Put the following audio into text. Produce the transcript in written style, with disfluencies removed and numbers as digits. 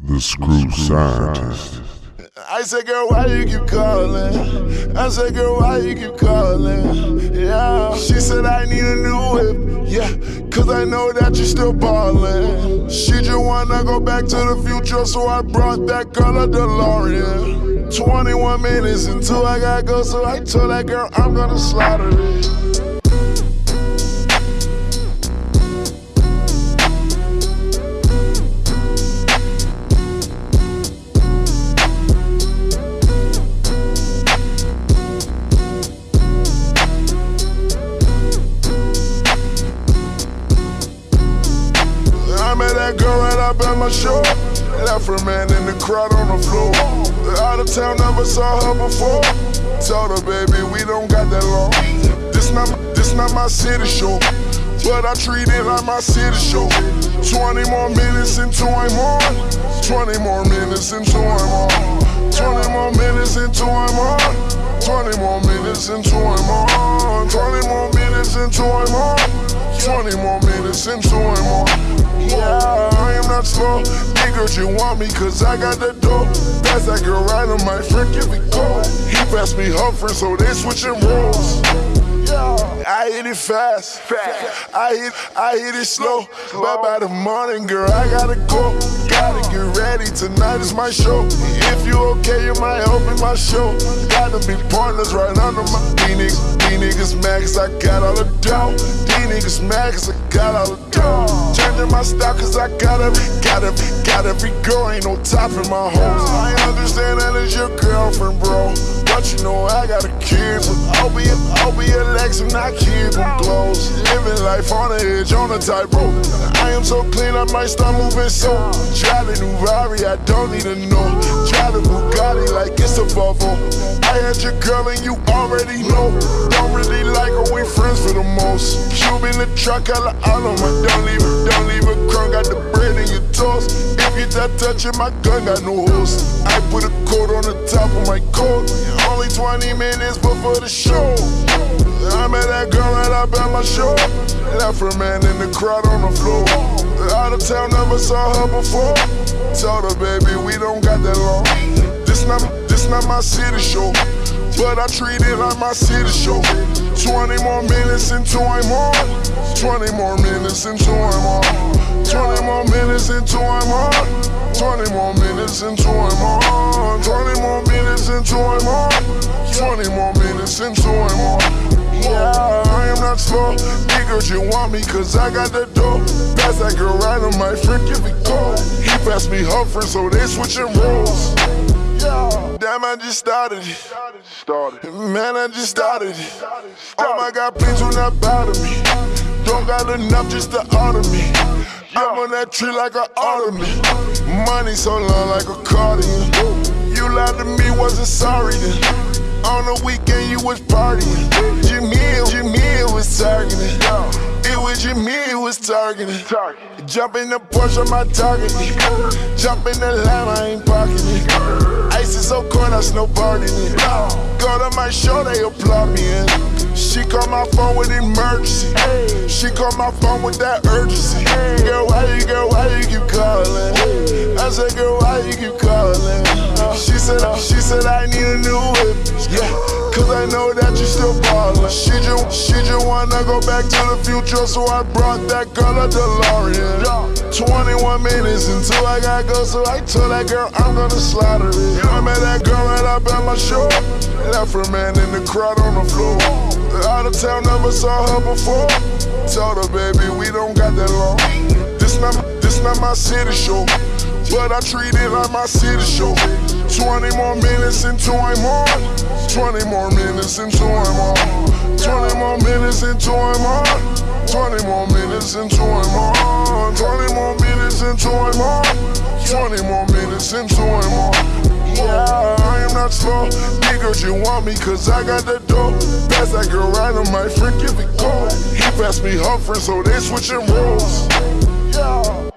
The Screw Scientist. I said, girl, why you keep calling? I said, girl, why you keep calling? Yeah. She said, I need a new whip. Yeah, cause I know that you still ballin'. She just wanna go back to the future, so I brought that girl a DeLorean. 21 minutes until I gotta go, so I told that girl I'm gonna slaughter it. I met that girl right up at my show. Left her man in the crowd on the floor. Out of town, never saw her before. Told her, baby, we don't got that long. This not my city show, but I treat it like my city show. 20 more minutes until I'm on. 20 more minutes until I'm on. 20 more minutes until I'm on. 20 more minutes until I'm on. 20 more minutes until I'm on. 20 more minutes until I'm on. Yeah, I am not slow. Big girl, you want me cause I got the dough. Pass that girl right on my friend, give me go. He passed me her friend, so they switching roles. I hit it fast. I hit it slow. But by the morning, girl, I gotta go. Gotta get ready, tonight is my show. If you okay, you might open my show. Gotta be partners right under my These niggas mad cause I got all the dough. These niggas mad cause I got all the dough. Changing my style cause I got every girl, ain't no top in my hoes. I understand that it's your girlfriend, bro, but you know I got a kid. I'll be a Lex and I keep them close. Living life on the edge, on the tightrope. I am so clean, I might start moving so. Try the new Rari, I don't even know. Try the Bugatti like it's a Volvo. I had your girl and you already know. Don't really like her, we friends for the most. Cube in the truck, all on my. Don't leave a crumb, got the bread in your toast. If you that touching my gun, got no host. I put a coat on the top of my coat. Only 20 minutes before the show. I met that girl right up at my show. Left her man in the crowd on the floor. Out of town, never saw her before. Told her, baby, we don't got that long. This not my city show, but I treat it like my city show. 20 more minutes until I'm on. 20 more minutes until I'm on. 20 more minutes until I'm on. 20 more minutes until I'm on. 20 more minutes until I'm on. 20 more minutes until I'm on. Yeah, I am not slow. Big girl, you want me cause I got the dough. Pass that girl right on my friend, give me go. He passed me her friend, so they switching roles. Damn, I just started it. Man, I just started it. Oh my God, please do not bother me. Don't got enough just to order me. I'm on that tree like an ornament. Money so long like a cardigan. You lied to me, wasn't sorry then. On the weekend you was partying. Jamil was targeting. It was Jamil was targeting. Jump in the Porsche, my target. Jump in the Lamb, I ain't parking it. Ice is so cold, I snowboarding it. Go to my show, they applaud me in. She called my phone with emergency. She called my phone with that urgency. Girl, why you keep calling? I said, girl, why you keep calling? She said I need a new whip. Yeah, cause I know that you still ballin'. She just wanna go back to the future, so I brought that girl a DeLorean. 21 minutes until I gotta go, so I told that girl I'm gonna slaughter it. I met that girl right up at my show. Left her man in the crowd on the floor. Out of town, never saw her before. Told her, baby, we don't got that long. This not my city show, but I treat it like my city show. 20 more minutes until I'm on. 20 more minutes until I'm on. 20 more minutes until I'm on. 20 more minutes until I'm on. 20 more minutes until I'm on. 20 more minutes until I'm on. Yeah, I am not slow. Big girl, you want me cause I got the dough. Pass that girl right on my friend, give me go. He passed me her friend, so they switching roles. Yeah.